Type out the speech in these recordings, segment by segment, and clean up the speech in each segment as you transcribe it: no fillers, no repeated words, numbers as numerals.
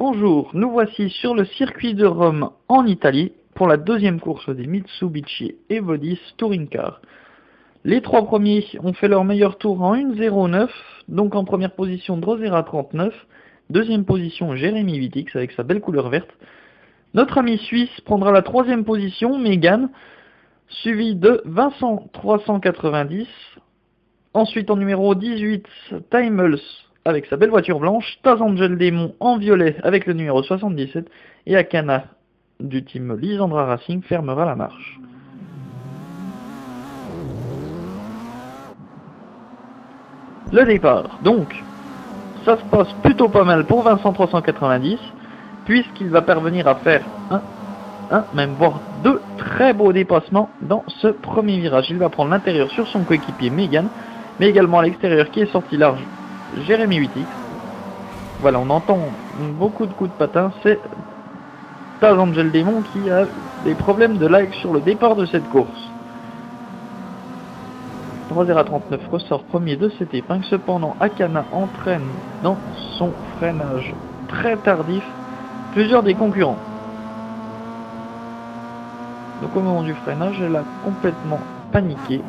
Bonjour, nous voici sur le circuit de Rome en Italie pour la deuxième course des Mitsubishi Evo10 Touring Car. Les trois premiers ont fait leur meilleur tour en 1.09, donc en première position Drosera 39, deuxième position Jérémy Vitix avec sa belle couleur verte. Notre ami suisse prendra la troisième position, Megan, suivi de Vincent 390. Ensuite en numéro 18, Timels avec sa belle voiture blanche, Taz Angel Démon en violet avec le numéro 77 et Akana du team Lisandra Racing fermera la marche. Le départ, donc, ça se passe plutôt pas mal pour Vincent 390 puisqu'il va parvenir à faire même voire deux très beaux dépassements dans ce premier virage. Il va prendre l'intérieur sur son coéquipier Megan, mais également à l'extérieur qui est sorti large Jérémy Vitix. Voilà, on entend beaucoup de coups de patin, c'est Taz Angel Démon qui a des problèmes de lag sur le départ de cette course. Drosera 39 ressort premier de cette épingle, cependant Akana entraîne dans son freinage très tardif plusieurs des concurrents. Donc au moment du freinage, elle a complètement paniqué,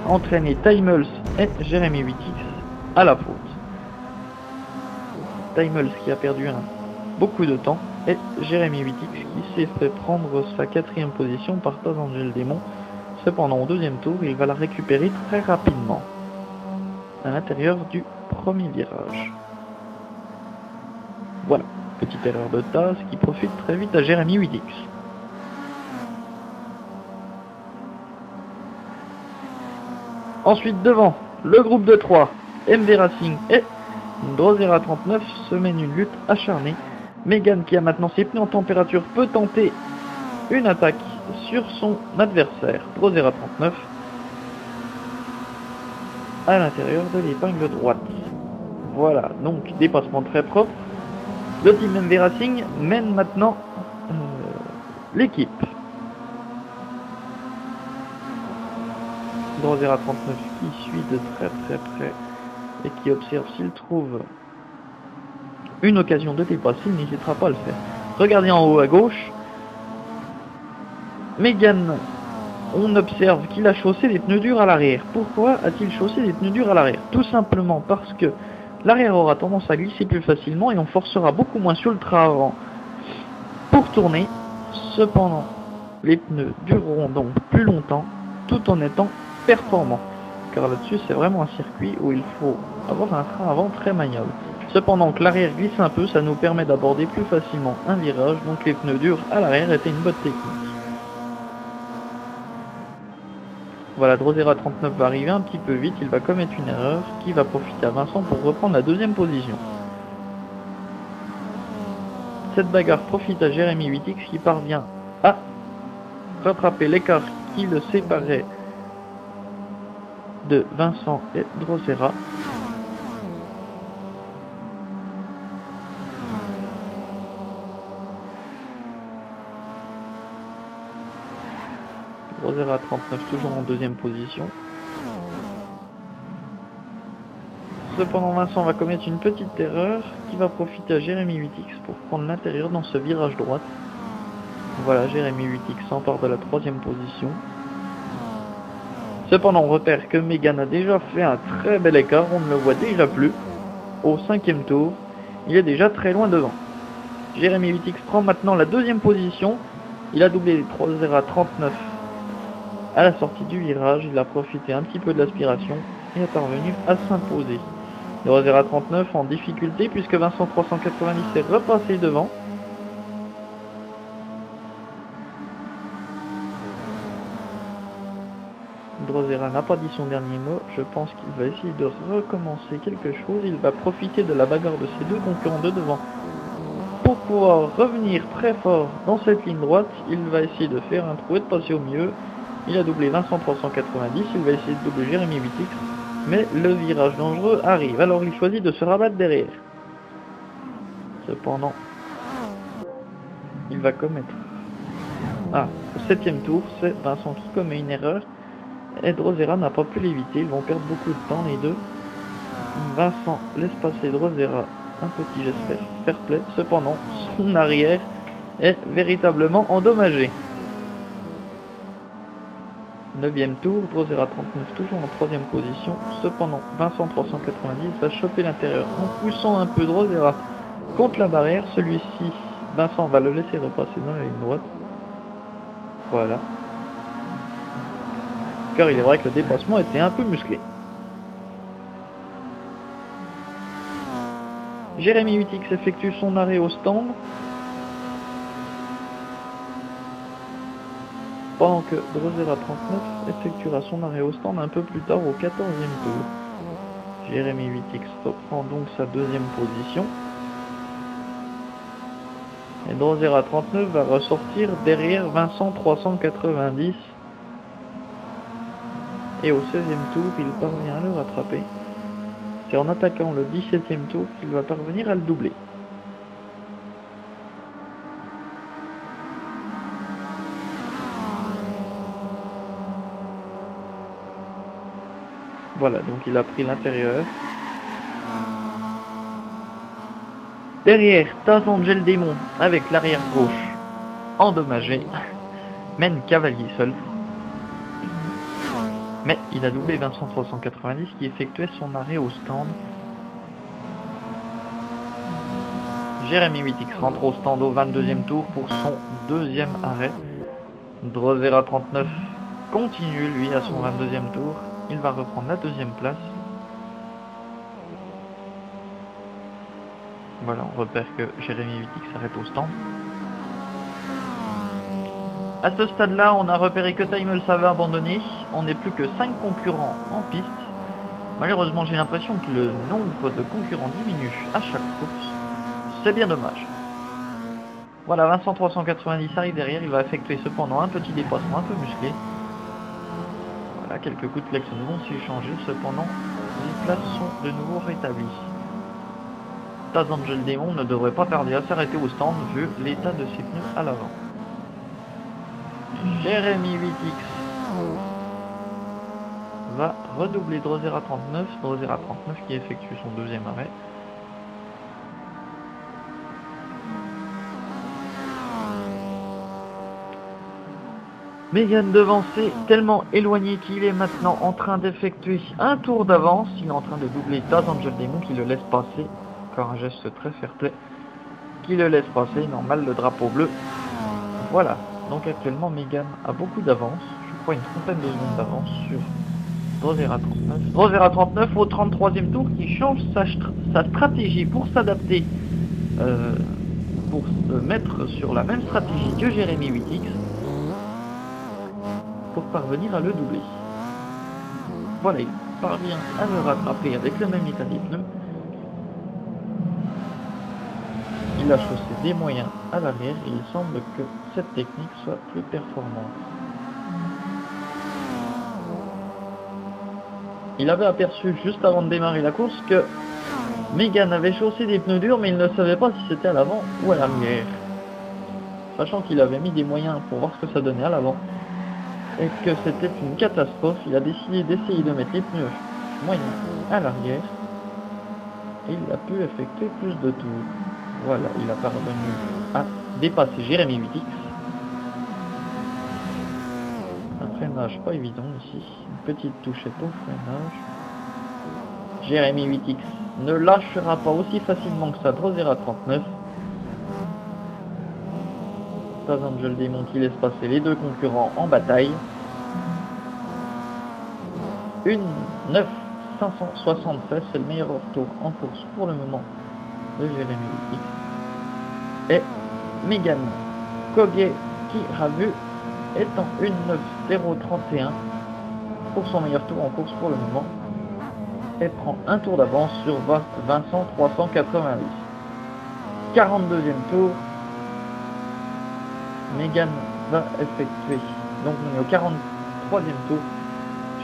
entraîné Timels et Jérémy Vitix à la faute. Timels qui a perdu beaucoup de temps et Jérémy Vitix qui s'est fait prendre sa quatrième position par Taz Angel Démon. Cependant au deuxième tour, il va la récupérer très rapidement à l'intérieur du premier virage. Voilà, petite erreur de Taz qui profite très vite à Jérémy Vitix. Ensuite devant, le groupe de 3, MV Racing et Drosera 39 se mène une lutte acharnée. Megan qui a maintenant ses pneus en température peut tenter une attaque sur son adversaire, Drosera 39, à l'intérieur de l'épingle droite. Voilà, donc dépassement très propre. Le team MV Racing mène maintenant l'équipe. Drosera 39 qui suit de très près et qui observe s'il trouve une occasion de dépasser, il n'hésitera pas à le faire. Regardez en haut à gauche, Megan, on observe qu'il a chaussé des pneus durs à l'arrière. Pourquoi a-t-il chaussé des pneus durs à l'arrière? Tout simplement parce que l'arrière aura tendance à glisser plus facilement et on forcera beaucoup moins sur le train avant pour tourner. Cependant, les pneus dureront donc plus longtemps tout en étant performants. Car là-dessus, c'est vraiment un circuit où il faut avoir un train avant très maniable. Cependant que l'arrière glisse un peu, ça nous permet d'aborder plus facilement un virage, donc les pneus durs à l'arrière étaient une bonne technique. Voilà, Drosera 39 va arriver un petit peu vite, il va commettre une erreur qui va profiter à Vincent pour reprendre la deuxième position. Cette bagarre profite à Jérémy Vitix qui parvient à rattraper l'écart qui le séparait de Vincent et Drosera. Drosera 39 toujours en deuxième position. Cependant Vincent va commettre une petite erreur qui va profiter à Jérémy Vitix pour prendre l'intérieur dans ce virage droite. Voilà, Jérémy Vitix s'empare de la troisième position. Cependant on repère que Megan a déjà fait un très bel écart, on ne le voit déjà plus. Au cinquième tour, il est déjà très loin devant. Jérémy Vitix prend maintenant la deuxième position. Il a doublé Drosera 39 à la sortie du virage, il a profité un petit peu de l'aspiration et est parvenu à s'imposer. Drosera 39 en difficulté puisque Vincent 390 est repassé devant. Drosera n'a pas dit son dernier mot, je pense qu'il va essayer de recommencer quelque chose. Il va profiter de la bagarre de ses deux concurrents de devant pour pouvoir revenir très fort dans cette ligne droite. Il va essayer de faire un trou et de passer au milieu. Il a doublé Vincent 390, il va essayer de doubler Jérémy Vitix, mais le virage dangereux arrive, alors il choisit de se rabattre derrière. Cependant, il va commettre... au septième tour, c'est Vincent qui commet une erreur, et Drosera n'a pas pu l'éviter, ils vont perdre beaucoup de temps les deux. Vincent laisse passer Drosera un petit geste fair play. Cependant, son arrière est véritablement endommagé. 9e tour, Drosera 39 toujours en 3e position. Cependant, Vincent 390 va choper l'intérieur en poussant un peu Drosera contre la barrière. Celui-ci, Vincent va le laisser repasser dans la ligne droite. Voilà. Car il est vrai que le dépassement était un peu musclé. Jérémy Witix effectue son arrêt au stand. Pendant que Drosera 39 effectuera son arrêt au stand un peu plus tard au 14e tour. Jérémy Witix reprend donc sa 2e position. Et Drosera 39 va ressortir derrière Vincent 390. Et au 16e tour, il parvient à le rattraper. C'est en attaquant le 17e tour qu'il va parvenir à le doubler. Voilà, donc il a pris l'intérieur. Derrière, Tazangel Démon avec l'arrière gauche endommagé, mène Cavalier seul. Mais il a doublé Vincent 390 qui effectuait son arrêt au stand. Jérémy Witix rentre au stand au 22e tour pour son 2e arrêt. Drosera 39 continue lui à son 22e tour. Il va reprendre la 2e place. Voilà, on repère que Jérémy Witix s'arrête au stand. À ce stade-là, on a repéré que Timel savait abandonner. On n'est plus que 5 concurrents en piste. Malheureusement, j'ai l'impression que le nombre de concurrents diminue à chaque course. C'est bien dommage. Voilà, Vincent 390 arrive derrière. Il va effectuer cependant un petit dépassement un peu musclé. Voilà, quelques coups de flexion vont s'échanger. Cependant, les places sont de nouveau rétablies. Tazangel Démon ne devrait pas tarder à s'arrêter au stand vu l'état de ses pneus à l'avant. Jérémy Witix va redoubler Drosera 39. Drosera 39 qui effectue son 2e arrêt. Megan devancé, tellement éloigné qu'il est maintenant en train d'effectuer un tour d'avance. Il est en train de doubler Tazangel Démon qui le laisse passer. Encore un geste très fair play. Qui le laisse passer, normal le drapeau bleu. Voilà, donc actuellement Megan a beaucoup d'avance. Je crois une trentaine de secondes d'avance sur Drosera 39. Drosera 39 au 33e tour qui change sa stratégie pour s'adapter, pour se mettre sur la même stratégie que Jérémy Witix. Pour parvenir à le doubler. Voilà, il parvient à le rattraper avec le même état des pneus. Il a chaussé des moyens à l'arrière et il semble que cette technique soit plus performante. Il avait aperçu juste avant de démarrer la course que Megan avait chaussé des pneus durs mais il ne savait pas si c'était à l'avant ou à l'arrière. Sachant qu'il avait mis des moyens pour voir ce que ça donnait à l'avant et que c'était une catastrophe, il a décidé d'essayer de mettre les pneus moyens à l'arrière et il a pu effectuer plus de tours. Voilà, il a parvenu à dépasser Jérémy Witix. Un freinage pas évident ici, une petite touchette au freinage. Jérémy Witix ne lâchera pas aussi facilement que ça Drosera 39. Tazangel Démon qui laisse passer les deux concurrents en bataille. 1,9,576, c'est le meilleur retour en course pour le moment de Jérémy Witix. Et Megan Koguet qui a vu est en 1,9,031 pour son meilleur tour en course pour le moment. Et prend un tour d'avance sur Vincent 390. 42e tour. Megan va effectuer. Donc on est au 43e tour.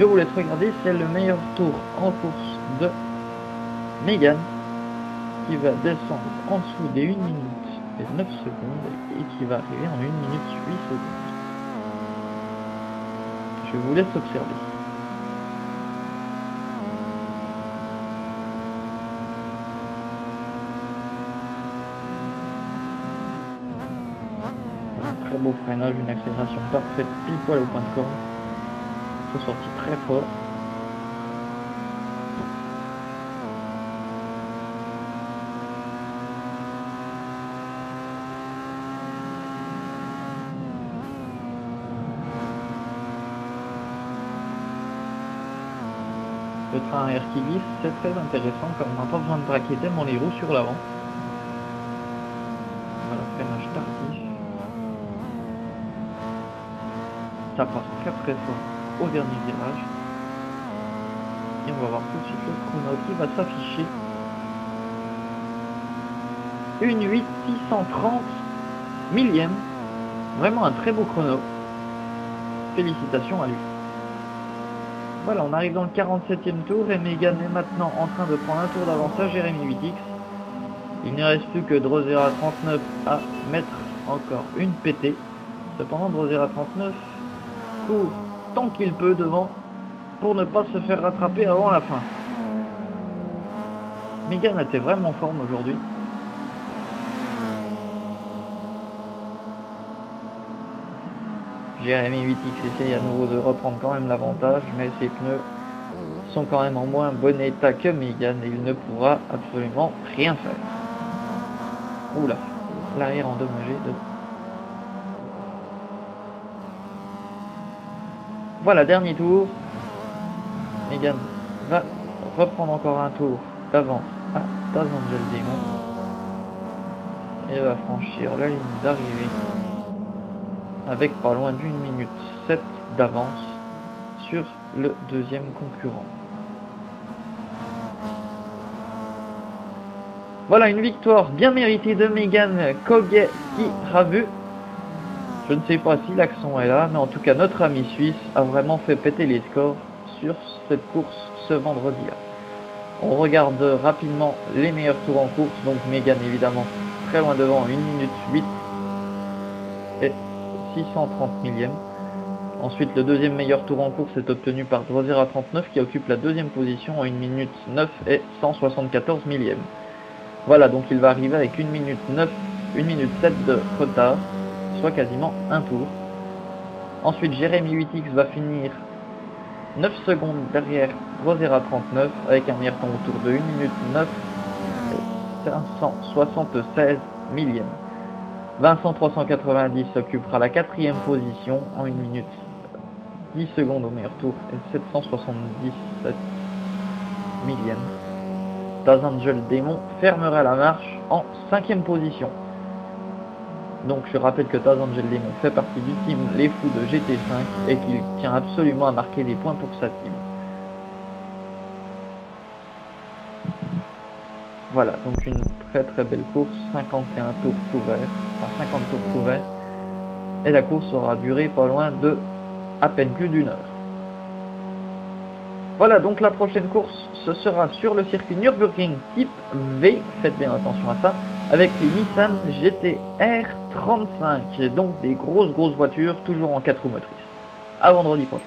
Je vous laisse regarder, c'est le meilleur tour en course de Megan qui va descendre en dessous des 1 minute et 9 secondes et qui va arriver en 1 minute 8 secondes. Je vous laisse observer. turbo freinage, une accélération parfaite, pile poil au point de corde. Ils sont sortis très fort. Le train arrière qui glisse, c'est très intéressant comme on n'a pas besoin de braquer tellement les roues sur l'avant. Voilà, freinage tardif. Ça passe très très fort au dernier virage. Et on va voir tout de suite le chrono qui va s'afficher. 1:08,630 millième. Vraiment un très beau chrono. Félicitations à lui. Voilà, on arrive dans le 47e tour et Megan est maintenant en train de prendre un tour d'avance à Jérémy 8X. Il ne reste plus que Drosera 39 à mettre encore une pétée. Cependant, Drosera 39 court tant qu'il peut devant pour ne pas se faire rattraper avant la fin. Megan était vraiment en forme aujourd'hui. Jérémy 8X essaye à nouveau de reprendre quand même l'avantage, mais ses pneus sont quand même en moins bon état que Megan et il ne pourra absolument rien faire. Oula, l'arrière endommagé de... Voilà, dernier tour. Megan va reprendre encore un tour d'avance à Taz Angel Demon et va franchir la ligne d'arrivée avec pas loin d'1 minute 7 d'avance sur le deuxième concurrent. Voilà une victoire bien méritée de Megan Kogekirabu. Je ne sais pas si l'accent est là, mais en tout cas notre ami suisse a vraiment fait péter les scores sur cette course ce vendredi-là. On regarde rapidement les meilleurs tours en course, donc Megan évidemment très loin devant, 1 minute 8 et 630 millième. Ensuite le deuxième meilleur tour en course est obtenu par Drosera 39 qui occupe la deuxième position en 1 minute 9 et 174 millième. Voilà, donc il va arriver avec 1 minute 9, 1 minute 7 de retard, soit quasiment un tour. Ensuite Jérémy 8X va finir 9 secondes derrière Drosera 39 avec un meilleur temps autour de 1 minute 9 et 576 millième. Vincent 390 occupera la quatrième position en 1 minute 10 secondes au meilleur tour et 777 millième. Taz Angel Demon fermera la marche en 5e position. Donc je rappelle que Taz Angel Demon fait partie du team Les Fous de GT5 et qu'il tient absolument à marquer des points pour sa team. Voilà, donc une très très belle course, 51 tours couverts, enfin 50 tours couverts. Et la course aura duré pas loin de à peine plus d'1 heure. Voilà, donc la prochaine course, ce sera sur le circuit Nürburgring type V, faites bien attention à ça, avec les Nissan GT-R 35, donc des grosses voitures, toujours en 4 roues motrices. À vendredi prochain.